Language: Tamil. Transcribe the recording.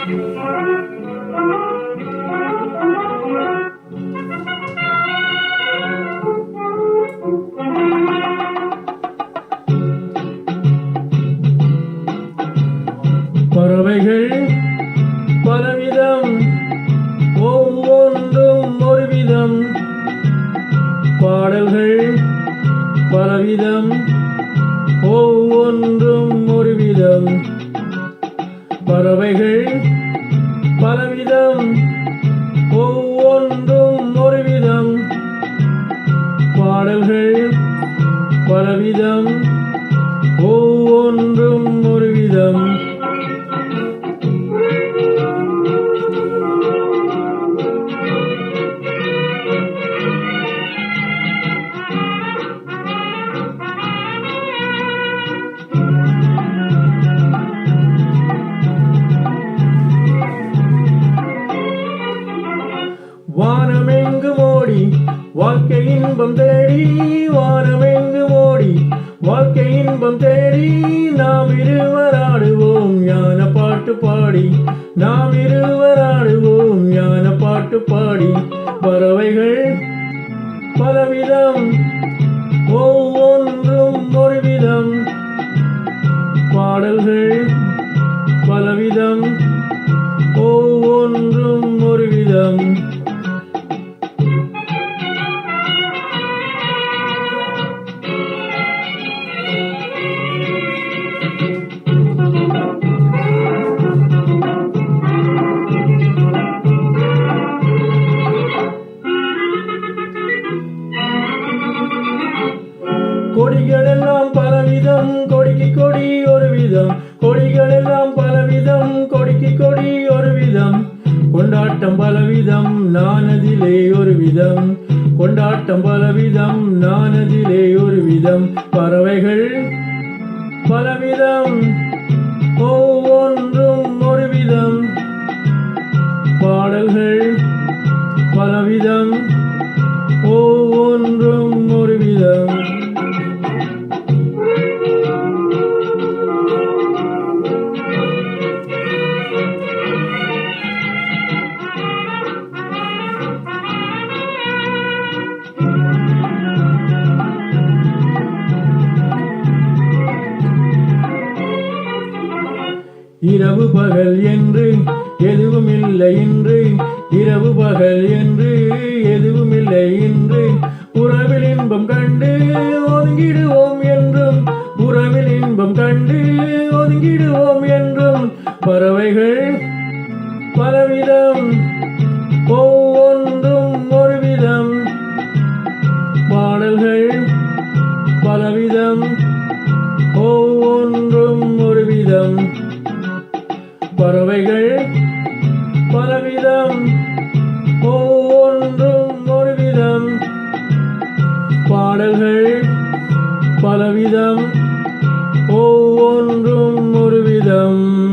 பறவைகள் பலவிதம், ஒவ்வொன்றும் ஒரு விதம். பாடல்கள் பலவிதம், ஒவ்வொன்றும் ஒரு விதம். பறவைகள் பலவிதம், ஒவ்வொன்றும் ஒரு விதம். பாடல்கள் பலவிதம், ஒவ்வொன்றும் ஒரு விதம். வானமெங்கும் ஓடி வாழ்க்கை இன்பம் தேடி, வானமெங்கும் ஓடி வாழ்க்கை இன்பம் தேடி, நாம் இருவர் ஆடுவோம் ஞான பாட்டு பாடி, நாம் இருவர் ஆடுவோம் ஞான பாட்டு பாடி. பறவைகள் பலவிதம், ஒவ்வொன்றும் ஒரு விதம். பாடல்கள் பலவிதம், ஒவ்வொன்றும் ஒரு விதம். கொடிகள் எல்லாம் பலவிதம், கொடிக்கு கொடி ஒரு விதம். கொடிகள் எல்லாம் பலவிதம், கொடிக்கு கொடி ஒரு விதம். கொண்டாட்டம் பலவிதம், நானதிலே ஒரு விதம். கொண்டாட்டம் பலவிதம், நானதிலே ஒரு விதம். பறவைகள் பலவிதம், ஒவ்வொன்றும் ஒரு விதம். பாடல்கள் பலவிதம், ஒவ்வொன்றும் ஒரு விதம். இரவு பகல் என்று எதுவும் இல்லை இன்று, இரவு பகல் என்று எதுவும் இல்லை இன்று. உறவில் இன்பம் கண்டு ஒதுங்கிடுவோம் என்றும், உறவில் இன்பம் கண்டு ஒதுங்கிடுவோம் என்றும். பறவைகள் பலவிதம், ஒவ்வொன்றும் ஒரு விதம். பாடல்கள் பலவிதம், ஒவ்வொன்றும் ஒரு விதம். பறவைகள் பலவிதம், ஒவ்வொன்றும் ஒரு விதம். பாடல்கள் பலவிதம், ஒவ்வொன்றும் ஒரு விதம்.